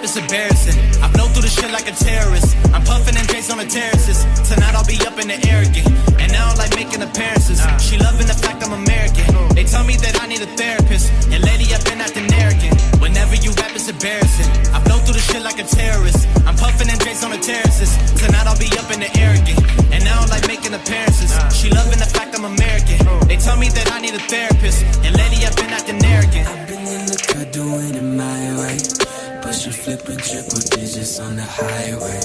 it's embarrassing. I blow through the shit like a terrorist. I'm puffing and J's on the terraces. Tonight I'll be up in the air again. And now I like making appearances. She loving the fact I'm American. They tell me that I need a therapist. And lately I've been acting arrogant. Whenever you rap, it's embarrassing. I blow through the shit like a terrorist. I'm puffing and J's on the terraces. Tonight I'll be up in the air again. And now I like making appearances. She loving the fact I'm American. They tell me that I need a therapist. And lately I've been acting arrogant. I've been in the cut doing it my way. Pushing, flipping triple digits on the highway.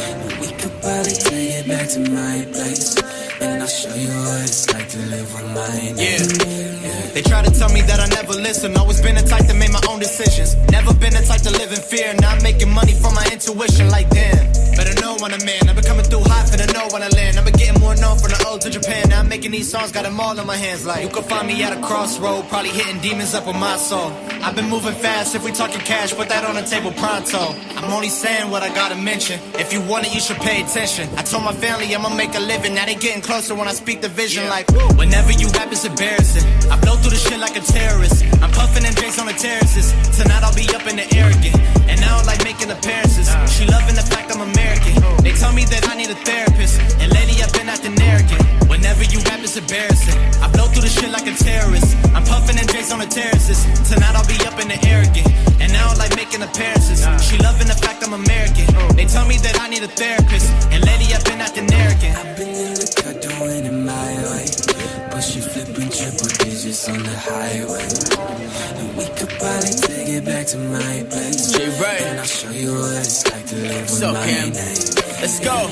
And we could probably take it back to my place. And I'll show you what it's like to live with my name. Yeah. They try to tell me that I never listen. Always been the type to make my own decisions. Never been the type to live in fear. Now I'm making money from my intuition. Like damn, better know when I'm in. I've been coming through hot for the know when I land. I've been getting more known from the old to Japan. Now I'm making these songs, got them all in my hands. Like you can find me at a crossroad, probably hitting demons up with my soul. I've been moving fast. If we talking cash, put that on the table pronto. I'm only saying what I gotta mention. If you want it, you should pay attention. I told my family I'ma make a living. Now they getting closer when I speak the vision. Like whenever you rap, it's embarrassing. I blow through the shit like a terrorist. I'm puffing and J's on the terraces. Tonight I'll be up in the air again. And now I like making appearances. She loving the fact I'm American. They tell me that I need a therapist. And lately I've been acting arrogant. Whenever you rap, it's embarrassing. I blow through the shit like a terrorist. I'm puffing and J's on the terraces. Tonight I'll be up in the air again. And now I like making appearances. She loving the fact I'm American. They tell me that I need a therapist. And lately I've been acting arrogant. I've been in the cut doing it my way. Pushing, flipping triple digits on the highway. And we could probably take it back to my place. And I'll show you what it's like to live with my name. Let's go.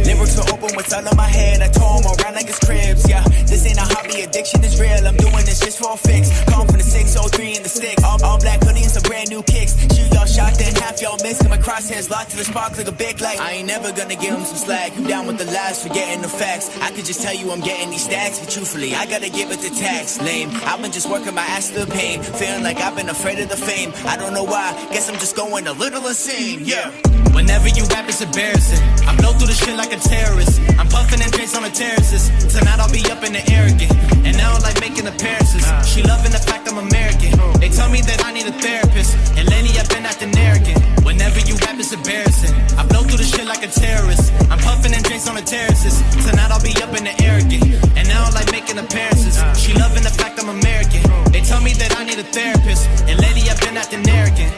Lyrics are open, what's all in my head. I told them around like it's cribs, yeah. This ain't a hobby, addiction is real. I'm doing this just for a fix. Come from the 603 in the stick. All black hoodie and some brand new kicks. Shoot y'all shot, then half y'all miss. Got my crosshairs locked to the spark like a big light. I ain't never gonna give them some slack. You down with the lies, forgetting the facts. I could just tell you I'm getting these stacks, but truthfully, I gotta give it the tax. Lame, I've been just working my ass to the pain. Feeling like I've been afraid of the fame. I don't know why, guess I'm just going a little insane, yeah. Whenever you rap, it's embarrassing. I blow through the shit like a terrorist. I'm puffing and J's on the terraces. Tonight I'll be up in the air again. And now I like making appearances. She loving the fact I'm American. They tell me that I need a therapist. And lately I've been acting arrogant. Whenever you rap, it's embarrassing. I blow through the shit like a terrorist. I'm puffing and J's on the terraces. Tonight I'll be up in the air again. And now I like making appearances. She loving the fact I'm American. They tell me that I need a therapist. And lately I've been acting arrogant.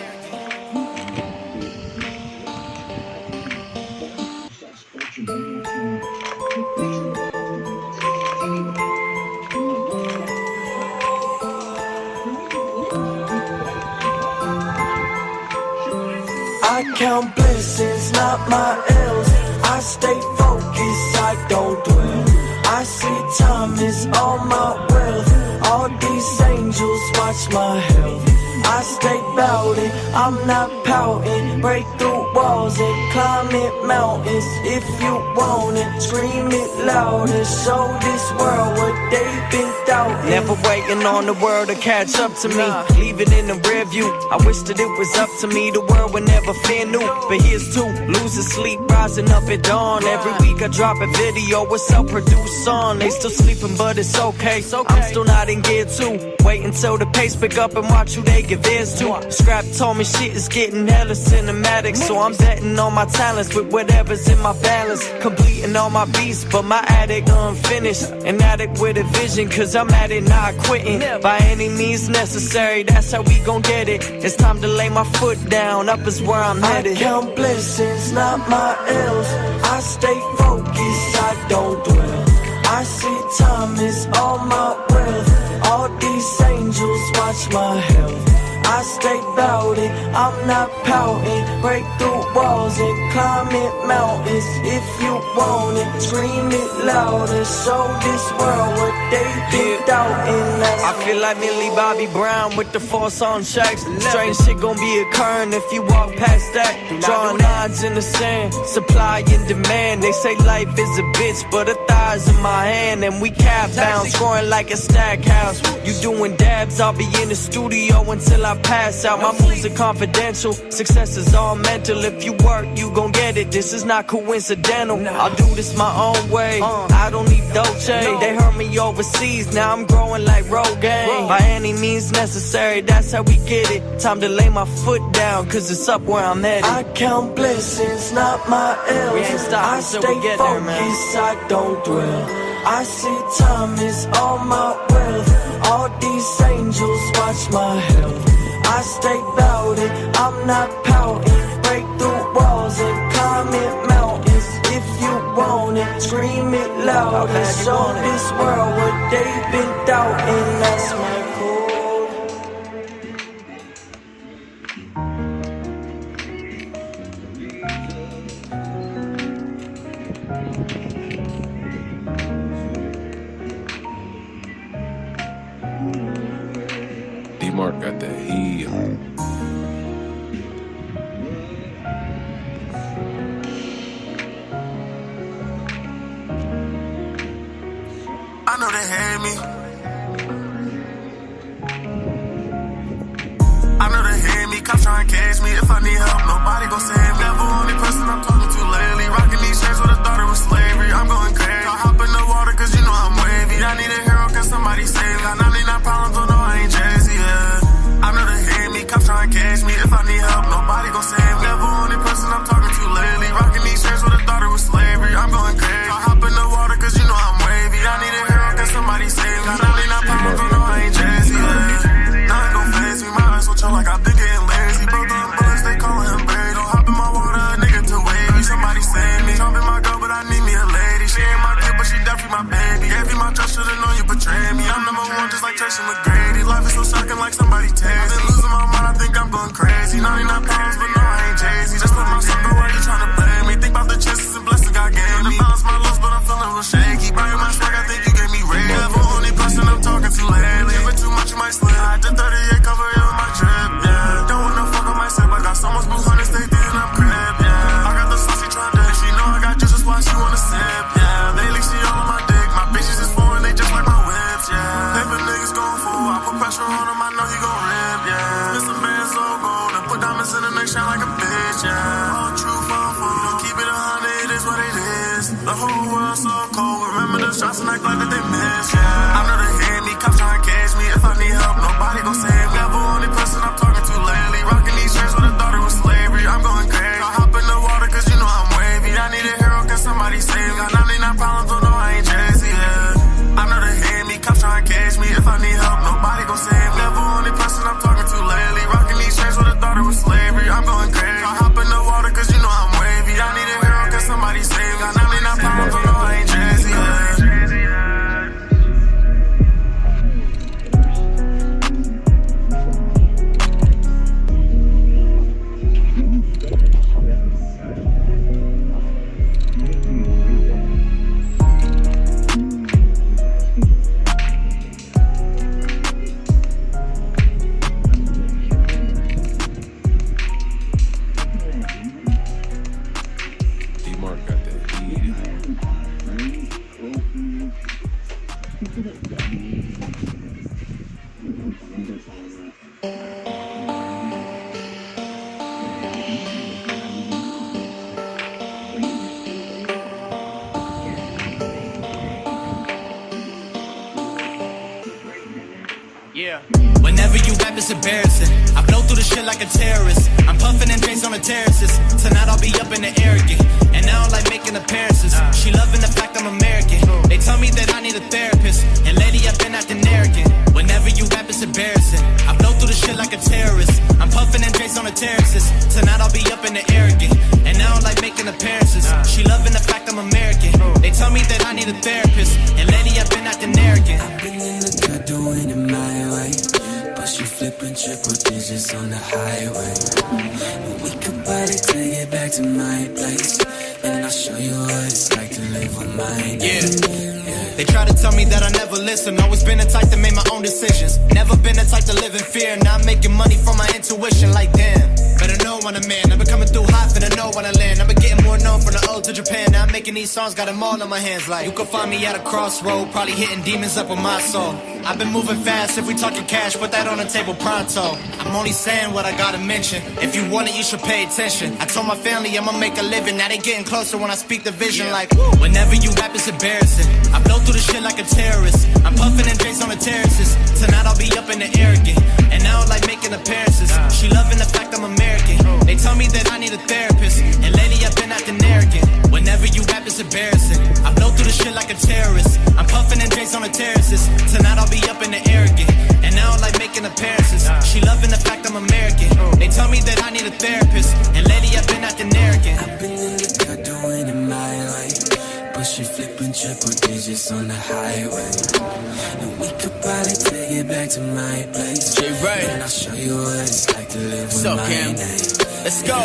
I count blessings, not my L's. I stay focused, I don't dwell. I see time is all my wealth. All these angels watch my health. I stay bout it, I'm not pouting. Break through walls and climb it mountains. If you want it, scream it louder. Show this world what they've been doubting. Never waiting on the world to catch up to me. Leave it in the rear view. I wish that it was up to me. The world would never fear new. But here's two, losing sleep, rising up at dawn. Every week I drop a video with self-produced song. They still sleeping but it's okay. I'm still not in gear two. Wait until the pace pick up and watch who they give ears to. Scrap told me shit is getting hella cinematic. So I'm betting on my talents with whatever's in my balance. Completing all my beats but my addict unfinished. An addict with a vision cause I'm at it not quitting. By any means necessary, that's how we gon' get it. It's time to lay my foot down, up is where I'm headed. I count blessings, not my L's. I stay focused, I don't dwell. I see time is all my wealth. All these angels watch my health. I stay bout it, I'm not pouting. Break through walls and climb it mountains. If you want it, scream it louder. Show this world what they've been doubting. I feel like Millie Bobby Brown with the force on checks. Strange shit gon' be occurring if you walk past that. Drawing lines in the sand, supply and demand. They say life is a bitch, but a thigh's in my hand. And we cap bound, scoring like a stack house. You doing dabs, I'll be in the studio until I pass out. My moves are confidential. Success is all mental. If you work, you gon' get it. This is not coincidental. I'll do this my own way. I don't need Dolce. They heard me overseas. Now I'm growing like Rogaine. By any means necessary, that's how we get it. Time to lay my foot down, cause it's up where I'm headed. I count blessings, not my L's. We ain't stopping I till stay we get there, man. focused, I don't dwell. I see time is all my wealth. All these angels watch my health. I stay bout it, I'm not pouting. Break through walls and climb it mountains. If you want it, scream it loud and show this world what they've been doubting. That's my code. D-Mark got that heat. I know they hate me. I know they hate me. Cops trying to catch me. If I need help, nobody gon' save me. Never only person I'm talking to lately. Rocking these shirts with a thought it was slavery. I'm going crazy. I hop in the water cause you know I'm wavy. I need a hero, can somebody save me? Got 99 problems, don't know I ain't Jay-Z, yeah. I know they hate me. Cops trying to catch me. If I need help, nobody gon' save me. Never only person I'm talking to lately. Rocking these shirts with a thought it was slavery. I'm going crazy. I hop in the water cause you know I'm wavy. I need a hero, can somebody save me? Got 99 problems, don't know I ain't Jay-Z, yeah. Nothing gon' faze me. My eyes so chill like I've been getting lazy. Bro, them bullets, they callin' him Brady. Don't hop in my water, a nigga too wavy. Somebody save me. Jump in my girl, but I need me a lady. She ain't my kid, but she definitely my baby. Gave you my trust, should've known you betrayed me. I'm number one, just like Tracy McGrady. Life is so shocking, like somebody tased. Been losing my mind, I think I'm going crazy. 99 pounds, but no, I ain't Jay-Z. Just let my son go, why you tryna blame me? Think about the chances and blessings God gave me. Balance my loss, but I'm feeling real shaky. Buying my swag, I think you gave me raise. Never only person I'm talking to lately. Give it too much, you might slip. I did 38, cover it with my drip, yeah. Don't wanna fuck on myself, I got so much blue honey, stay thin, I'm crib, yeah. I got the sauce, she tryna dish. She know I got juice, that's why she wanna sip, yeah. Lately she all on my dick, my bitches is foreign, they just like my whips, yeah. Paper niggas gon' fool, I put pressure on him, I know he gon' rip, yeah. Spend some bands so gold, and put diamonds in the neck, shine like a bitch, yeah. All true, fall fool, don't keep it 100, it is what it is. The whole world so cold, remember the shots and act like that they miss, yeah. I know they hate me, cops trying to catch me. If I need help, nobody gon' save me. Never only person I'm talking to lately. Rocking these shirts with a thought it was slavery. I'm going crazy. I hop in the water cause you know I'm wavy. I need a hero, can somebody save me? Got 99 problems, don't know I ain't Jay-Z, yeah. I know they hate me, cops trying to catch me. If I need help, nobody gon' save me. Never only person I'm talking to lately. Rocking these shirts with a thought it was slavery. I'm going crazy. I hop in the water cause you know I'm wavy. I need a hero, can somebody save me? Got 99 problems, don't know I ain't Jay-Z, yeah. D-Mark got that heat. Yeah. Whenever you rap, it's embarrassing. I blow through the shit like a terrorist. I'm puffing and drinks on the terraces. Tonight I'll be up in the air again. And I don't like making appearances. She loving the fact I'm American. They tell me that I need a therapist. And lately I've been acting arrogant. Whenever you rap, it's embarrassing. I blow through the shit like a terrorist. I'm puffing and drinks on the terraces. Tonight I'll be up in the air again. And I don't like making appearances. She loving the fact I'm American. They tell me that I need a therapist. And lately I've been acting arrogant. I've been in the cut doing it my way. But you flipping triple digits on the highway. And we could party till you get back to my place. And I'll show you what it's like to live on my name. Yeah. They try to tell me that I never listen. Always been the type that made my own decisions. Never been the type to live in fear. Now I'm making money from my intuition. Like damn, better know when I'm in. I've been coming through hot, finna know when I land. I've been getting more known from the old to Japan. Now I'm making these songs, got them all in my hands. Like you can find me at a crossroad, probably hitting demons up with my soul. I've been moving fast, if we talking cash, put that on the table pronto. I'm only saying what I gotta mention. If you want it, you should pay attention. I told my family I'ma make a living. Now they getting closer when I speak the vision. Like whenever you rap, it's embarrassing. I blow through the shit like a terrorist. I'm puffing and drinks on the terraces. Tonight I'll be up in the air again. And now I like making appearances. She loving the fact I'm American. They tell me that I need a therapist. And lately I've been acting arrogant. Whenever you rap, it's embarrassing. I blow through the shit like a terrorist. I'm puffing and drinks on the terraces. Tonight I'll be up in the air again. And now I like making appearances. She loving the fact I'm American. They tell me that I need a therapist. And lately I've been acting arrogant. I've been in the car doing it my way. Pushing, flipping triple digits on the highway. And we could probably take it back to my place. And I'll show you what it's like to live with my name. Let's go.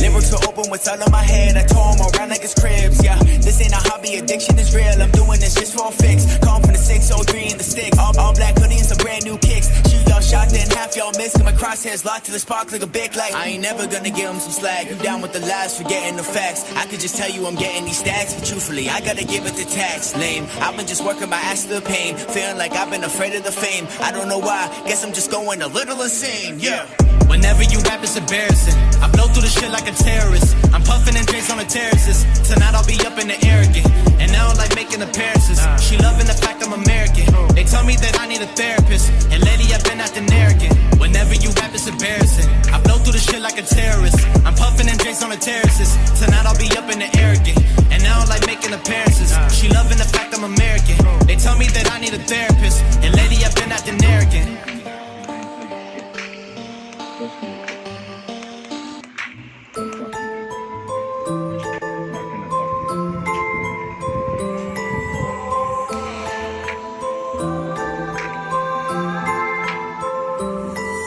Lyrics are open, what's all in my head. I tore them around like it's cribs, yeah. This ain't a hobby, addiction is real. I'm doing this just for a fix. Calm from the 603 in the sticks. All black hoodie and some brand new kicks. Shoot y'all shot, then half y'all missed. Got my crosshairs locked to the spark like a big light. I ain't never gonna give them some slack. You down with the lies, forgetting the facts. I could just tell you I'm getting these stacks, but truthfully, I gotta give it the tax. Lame, I've been just working my ass to the pain. Feeling like I've been afraid of the fame. I don't know why, guess I'm just going a little insane, yeah. Whenever you rap, it's embarrassing. I blow through the shit like a terrorist. I'm puffing and drinks on the terraces. Tonight I'll be up in the air again. And now I like making appearances. She loving the fact I'm American. They tell me that I need a therapist. And lately I've been acting arrogant. Whenever you rap, it's embarrassing. I blow through the shit like a terrorist. I'm puffing and drinks on the terraces. Tonight I'll be up in the air again. And now I like making appearances. She loving the fact I'm American. They tell me that I need a therapist. And lately I've been acting arrogant.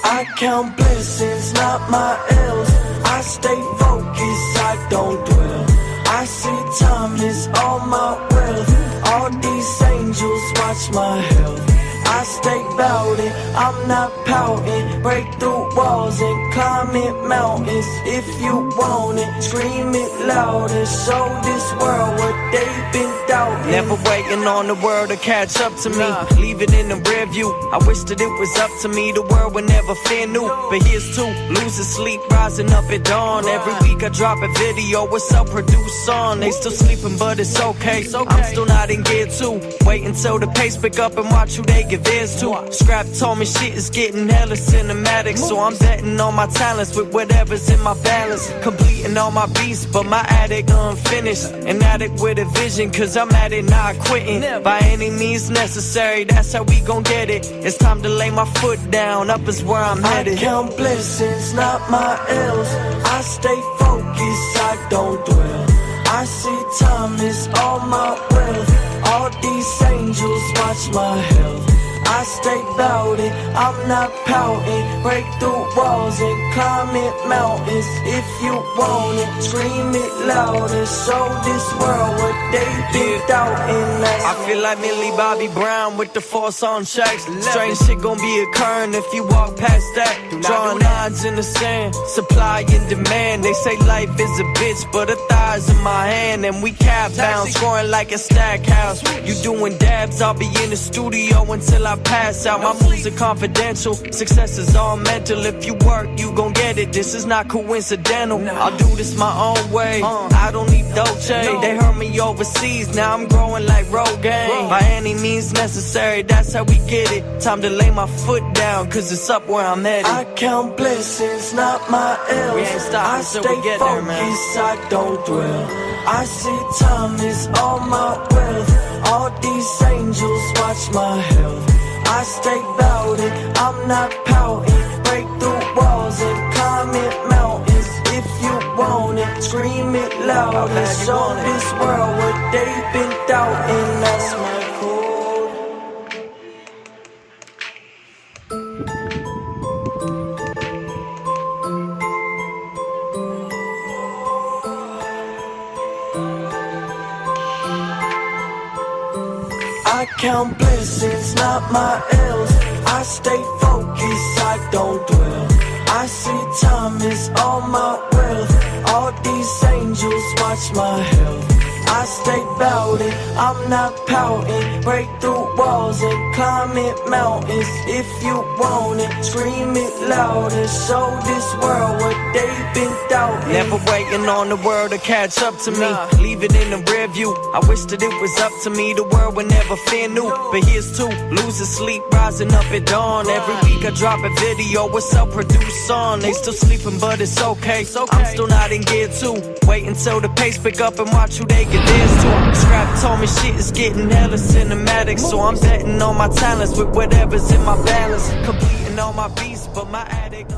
I count blessings, not my L's. I stay focused, I don't dwell. I see time is all my wealth. All these angels watch my health. I stay bout it, I'm not pouting. Break through walls and climb it mountains. If you want it, scream it louder. Show this world what they've been doubting. Never waiting on the world to catch up to me. Leave it in the rear view. I wish that it was up to me. The world would never fear new. But here's two, losing sleep, rising up at dawn. Every week I drop a video, what's up, produce song. They still sleeping, but it's okay. I'm still not in gear two. Wait until the pace pick up and watch who they give theirs to. Scrap told me shit is getting hella cinematic. So I'm betting on my talents with whatever's in my balance. Completing all my beats, but my addict unfinished. An addict with a vision, cause I'm at it, not quitting. By any means necessary, that's how we gon' get it. It's time to lay my foot down, up is where I'm headed. I count blessings, not my L's. I stay focused, I don't dwell. I see time is all my wealth. All these angels watch my health. I stay bout it, I'm not pouting. Break through walls and climb it mountains. If you want it, scream it louder. Show this world what they've been doubting. I feel like Millie Bobby Brown with the force on checks. Strange shit gon' be occurring if you walk past that. Drawing lines in the sand, supply and demand. They say life is a bitch, but a thigh's in my hand. And we cap bound, scoring like a stack house. You doing dabs, I'll be in the studio until I pass out. My moves are confidential, success is all mental. If you work, you gon' get it, this is not coincidental. I'll do this my own way, I don't need Dolce. They heard me overseas, now I'm growing like Rogaine. By any means necessary, that's how we get it. Time to lay my foot down, cause it's up where I'm headed. I count blessings, not my L's. I stay focused, I don't dwell. I see time is all my wealth. All these angels watch my health. I stay bout it, I'm not pouting. Break through walls and climb it mountains. If you want it, scream it louder. Show this world what they've been doubting. That's my code. I count blessings, not my L's. I stay focused, I don't dwell. I see time is all my wealth. All these angels watch my health. I stay bout it, I'm not pouting. Break through walls and climb it mountains. If you want it, scream it louder. Show this world what they've been doubting. Never waiting on the world to catch up to me. Leave it in the rear view. I wish that it was up to me. The world would never fear new. But here's two, losing sleep, rising up at dawn. Every week I drop a video with self-produced song. They still sleeping, but it's okay. I'm still not in gear two. Wait until the pace pick up and watch who they get this to. Scrap told me shit is getting hella cinematic, so I'm betting on my talents with whatever's in my balance. Completing all my beats, but my addict